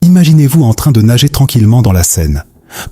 Imaginez-vous en train de nager tranquillement dans la Seine,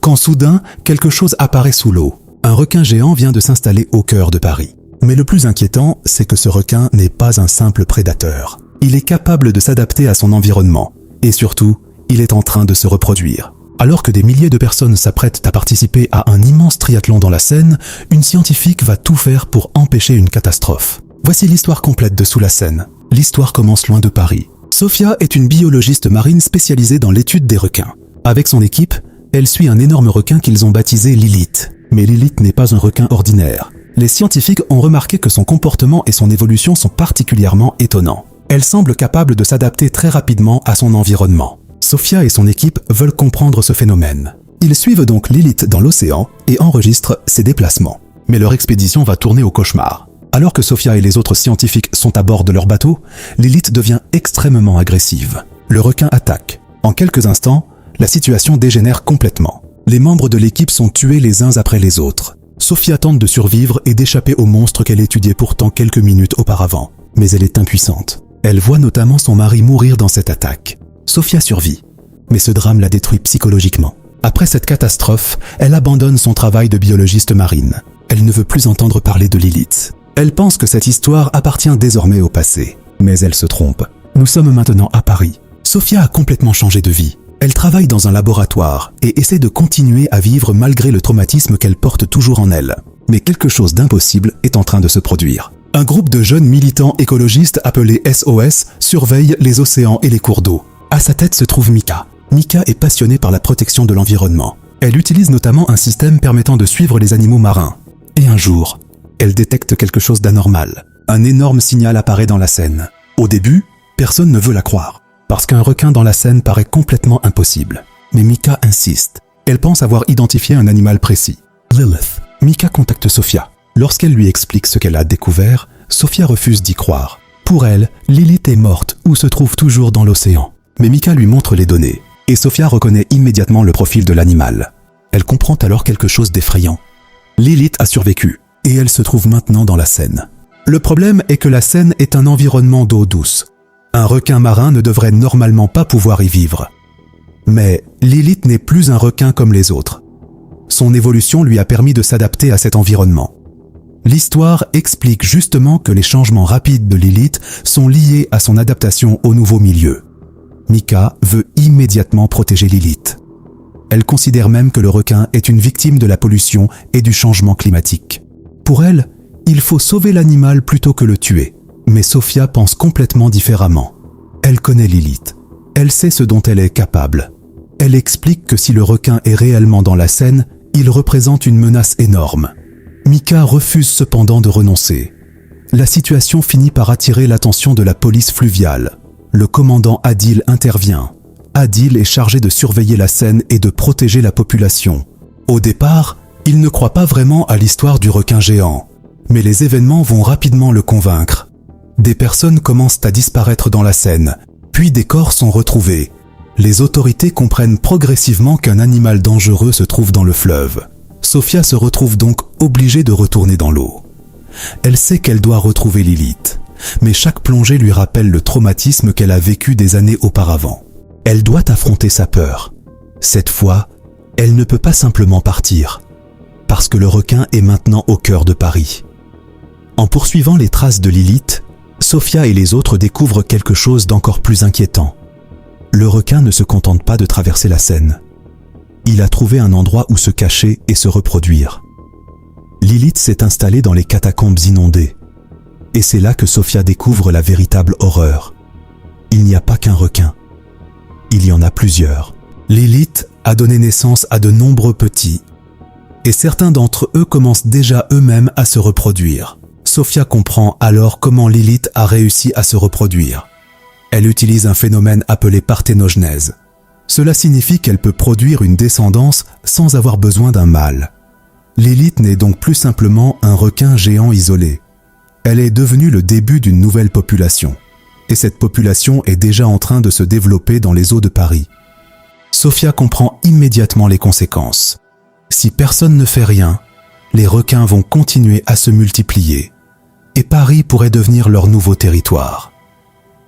quand soudain, quelque chose apparaît sous l'eau. Un requin géant vient de s'installer au cœur de Paris. Mais le plus inquiétant, c'est que ce requin n'est pas un simple prédateur. Il est capable de s'adapter à son environnement. Et surtout, il est en train de se reproduire. Alors que des milliers de personnes s'apprêtent à participer à un immense triathlon dans la Seine, une scientifique va tout faire pour empêcher une catastrophe. Voici l'histoire complète de Sous la Seine. L'histoire commence loin de Paris. Sophia est une biologiste marine spécialisée dans l'étude des requins. Avec son équipe, elle suit un énorme requin qu'ils ont baptisé Lilith. Mais Lilith n'est pas un requin ordinaire. Les scientifiques ont remarqué que son comportement et son évolution sont particulièrement étonnants. Elle semble capable de s'adapter très rapidement à son environnement. Sophia et son équipe veulent comprendre ce phénomène. Ils suivent donc Lilith dans l'océan et enregistrent ses déplacements. Mais leur expédition va tourner au cauchemar. Alors que Sophia et les autres scientifiques sont à bord de leur bateau, Lilith devient extrêmement agressive. Le requin attaque. En quelques instants, la situation dégénère complètement. Les membres de l'équipe sont tués les uns après les autres. Sophia tente de survivre et d'échapper au monstre qu'elle étudiait pourtant quelques minutes auparavant. Mais elle est impuissante. Elle voit notamment son mari mourir dans cette attaque. Sophia survit, mais ce drame la détruit psychologiquement. Après cette catastrophe, elle abandonne son travail de biologiste marine. Elle ne veut plus entendre parler de Lilith. Elle pense que cette histoire appartient désormais au passé. Mais elle se trompe. Nous sommes maintenant à Paris. Sophia a complètement changé de vie. Elle travaille dans un laboratoire et essaie de continuer à vivre malgré le traumatisme qu'elle porte toujours en elle. Mais quelque chose d'impossible est en train de se produire. Un groupe de jeunes militants écologistes appelés SOS surveille les océans et les cours d'eau. À sa tête se trouve Mika. Mika est passionnée par la protection de l'environnement. Elle utilise notamment un système permettant de suivre les animaux marins. Et un jour, elle détecte quelque chose d'anormal. Un énorme signal apparaît dans la Seine. Au début, personne ne veut la croire, parce qu'un requin dans la Seine paraît complètement impossible. Mais Mika insiste. Elle pense avoir identifié un animal précis. Lilith. Mika contacte Sophia. Lorsqu'elle lui explique ce qu'elle a découvert, Sophia refuse d'y croire. Pour elle, Lilith est morte ou se trouve toujours dans l'océan. Mais Mika lui montre les données, et Sophia reconnaît immédiatement le profil de l'animal. Elle comprend alors quelque chose d'effrayant. Lilith a survécu, et elle se trouve maintenant dans la Seine. Le problème est que la Seine est un environnement d'eau douce. Un requin marin ne devrait normalement pas pouvoir y vivre. Mais Lilith n'est plus un requin comme les autres. Son évolution lui a permis de s'adapter à cet environnement. L'histoire explique justement que les changements rapides de Lilith sont liés à son adaptation au nouveau milieu. Mika veut immédiatement protéger Lilith. Elle considère même que le requin est une victime de la pollution et du changement climatique. Pour elle, il faut sauver l'animal plutôt que le tuer. Mais Sophia pense complètement différemment. Elle connaît Lilith. Elle sait ce dont elle est capable. Elle explique que si le requin est réellement dans la Seine, il représente une menace énorme. Mika refuse cependant de renoncer. La situation finit par attirer l'attention de la police fluviale. Le commandant Adil intervient. Adil est chargé de surveiller la Seine et de protéger la population. Au départ, il ne croit pas vraiment à l'histoire du requin géant. Mais les événements vont rapidement le convaincre. Des personnes commencent à disparaître dans la Seine, puis des corps sont retrouvés. Les autorités comprennent progressivement qu'un animal dangereux se trouve dans le fleuve. Sophia se retrouve donc obligée de retourner dans l'eau. Elle sait qu'elle doit retrouver Lilith, mais chaque plongée lui rappelle le traumatisme qu'elle a vécu des années auparavant. Elle doit affronter sa peur. Cette fois, elle ne peut pas simplement partir, parce que le requin est maintenant au cœur de Paris. En poursuivant les traces de Lilith, Sophia et les autres découvrent quelque chose d'encore plus inquiétant. Le requin ne se contente pas de traverser la Seine. Il a trouvé un endroit où se cacher et se reproduire. Lilith s'est installée dans les catacombes inondées. Et c'est là que Sophia découvre la véritable horreur. Il n'y a pas qu'un requin. Il y en a plusieurs. Lilith a donné naissance à de nombreux petits. Et certains d'entre eux commencent déjà eux-mêmes à se reproduire. Sophia comprend alors comment Lilith a réussi à se reproduire. Elle utilise un phénomène appelé parthénogenèse. Cela signifie qu'elle peut produire une descendance sans avoir besoin d'un mâle. Lilith n'est donc plus simplement un requin géant isolé. Elle est devenue le début d'une nouvelle population. Et cette population est déjà en train de se développer dans les eaux de Paris. Sophia comprend immédiatement les conséquences. Si personne ne fait rien, les requins vont continuer à se multiplier. Et Paris pourrait devenir leur nouveau territoire.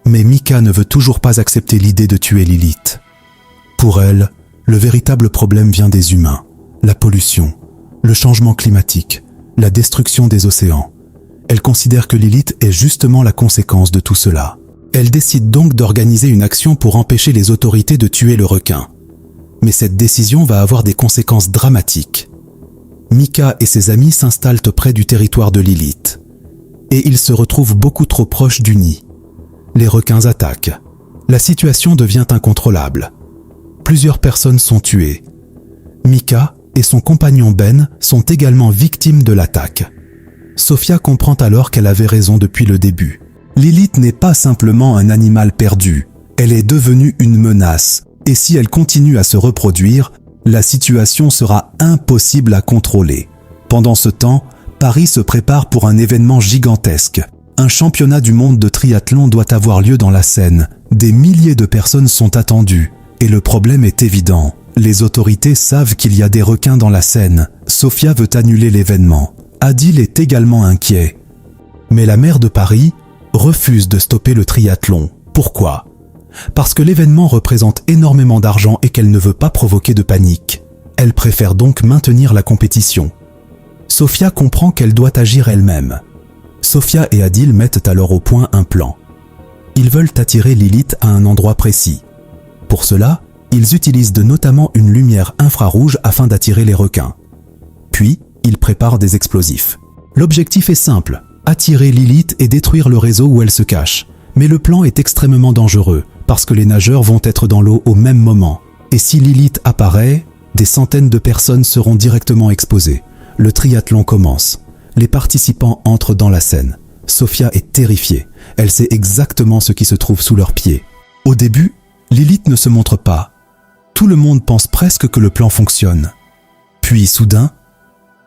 Mais Mika ne veut toujours pas accepter l'idée de tuer Lilith. Pour elle, le véritable problème vient des humains, la pollution, le changement climatique, la destruction des océans. Elle considère que Lilith est justement la conséquence de tout cela. Elle décide donc d'organiser une action pour empêcher les autorités de tuer le requin. Mais cette décision va avoir des conséquences dramatiques. Mika et ses amis s'installent auprès du territoire de Lilith. Et ils se retrouvent beaucoup trop proches du nid. Les requins attaquent. La situation devient incontrôlable. Plusieurs personnes sont tuées. Mika et son compagnon Ben sont également victimes de l'attaque. Sophia comprend alors qu'elle avait raison depuis le début. Lilith n'est pas simplement un animal perdu, elle est devenue une menace. Et si elle continue à se reproduire, la situation sera impossible à contrôler. Pendant ce temps, Paris se prépare pour un événement gigantesque. Un championnat du monde de triathlon doit avoir lieu dans la Seine. Des milliers de personnes sont attendues. Et le problème est évident. Les autorités savent qu'il y a des requins dans la Seine. Sophia veut annuler l'événement. Adil est également inquiet. Mais la maire de Paris refuse de stopper le triathlon. Pourquoi ? Parce que l'événement représente énormément d'argent et qu'elle ne veut pas provoquer de panique. Elle préfère donc maintenir la compétition. Sophia comprend qu'elle doit agir elle-même. Sophia et Adil mettent alors au point un plan. Ils veulent attirer Lilith à un endroit précis. Pour cela, ils utilisent notamment une lumière infrarouge afin d'attirer les requins. Puis, ils préparent des explosifs. L'objectif est simple, attirer Lilith et détruire le réseau où elle se cache. Mais le plan est extrêmement dangereux, parce que les nageurs vont être dans l'eau au même moment. Et si Lilith apparaît, des centaines de personnes seront directement exposées. Le triathlon commence. Les participants entrent dans la Seine. Sophia est terrifiée. Elle sait exactement ce qui se trouve sous leurs pieds. Au début, Lilith ne se montre pas. Tout le monde pense presque que le plan fonctionne. Puis soudain,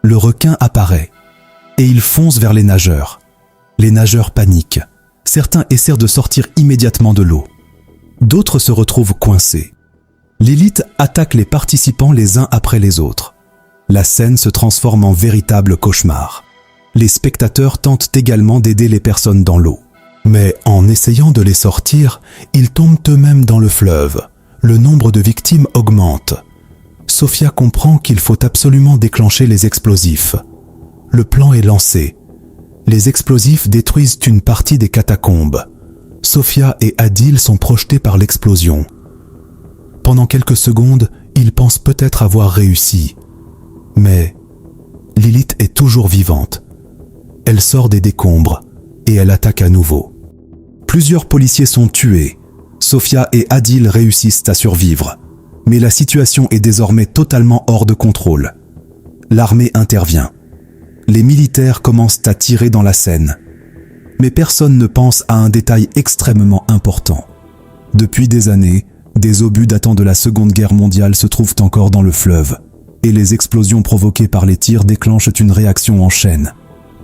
le requin apparaît. Et il fonce vers les nageurs. Les nageurs paniquent. Certains essaient de sortir immédiatement de l'eau. D'autres se retrouvent coincés. Lilith attaque les participants les uns après les autres. La scène se transforme en véritable cauchemar. Les spectateurs tentent également d'aider les personnes dans l'eau. Mais en essayant de les sortir, ils tombent eux-mêmes dans le fleuve. Le nombre de victimes augmente. Sophia comprend qu'il faut absolument déclencher les explosifs. Le plan est lancé. Les explosifs détruisent une partie des catacombes. Sophia et Adil sont projetés par l'explosion. Pendant quelques secondes, ils pensent peut-être avoir réussi. Mais Lilith est toujours vivante. Elle sort des décombres et elle attaque à nouveau. Plusieurs policiers sont tués. Sophia et Adil réussissent à survivre. Mais la situation est désormais totalement hors de contrôle. L'armée intervient. Les militaires commencent à tirer dans la Seine. Mais personne ne pense à un détail extrêmement important. Depuis des années, des obus datant de la Seconde Guerre mondiale se trouvent encore dans le fleuve. Et les explosions provoquées par les tirs déclenchent une réaction en chaîne.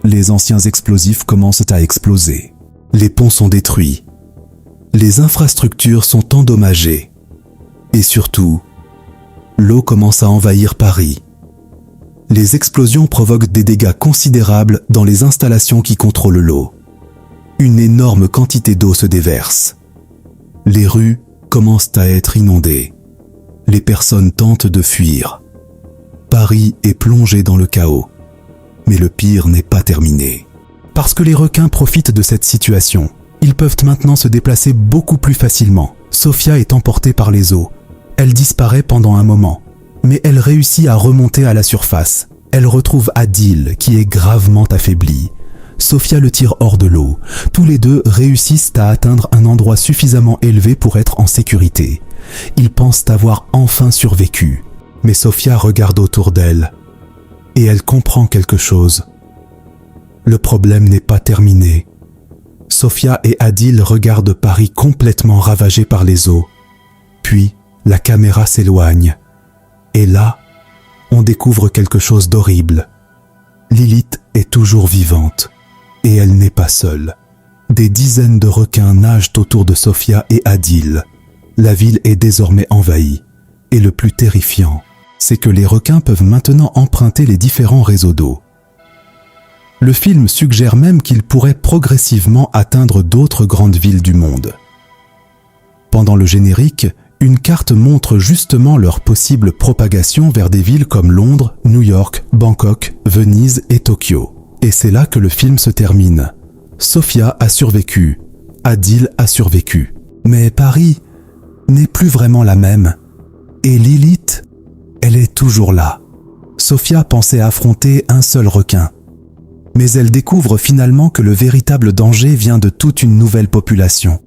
Les anciens explosifs commencent à exploser. Les ponts sont détruits. Les infrastructures sont endommagées. Et surtout, l'eau commence à envahir Paris. Les explosions provoquent des dégâts considérables dans les installations qui contrôlent l'eau. Une énorme quantité d'eau se déverse. Les rues commencent à être inondées. Les personnes tentent de fuir. Paris est plongé dans le chaos. Mais le pire n'est pas terminé. Parce que les requins profitent de cette situation, ils peuvent maintenant se déplacer beaucoup plus facilement. Sophia est emportée par les eaux. Elle disparaît pendant un moment. Mais elle réussit à remonter à la surface. Elle retrouve Adil, qui est gravement affaibli. Sophia le tire hors de l'eau. Tous les deux réussissent à atteindre un endroit suffisamment élevé pour être en sécurité. Ils pensent avoir enfin survécu. Mais Sophia regarde autour d'elle. Et elle comprend quelque chose. Le problème n'est pas terminé. Sophia et Adil regardent Paris complètement ravagé par les eaux. Puis, la caméra s'éloigne. Et là, on découvre quelque chose d'horrible. Lilith est toujours vivante. Et elle n'est pas seule. Des dizaines de requins nagent autour de Sophia et Adil. La ville est désormais envahie. Et le plus terrifiant, c'est que les requins peuvent maintenant emprunter les différents réseaux d'eau. Le film suggère même qu'ils pourraient progressivement atteindre d'autres grandes villes du monde. Pendant le générique, Une carte montre justement leur possible propagation vers des villes comme Londres, New York, Bangkok, Venise et Tokyo. Et c'est là que le film se termine. Sophia a survécu, Adil a survécu. Mais Paris n'est plus vraiment la même. Et Lilith, elle est toujours là. Sophia pensait affronter un seul requin. Mais elle découvre finalement que le véritable danger vient de toute une nouvelle population.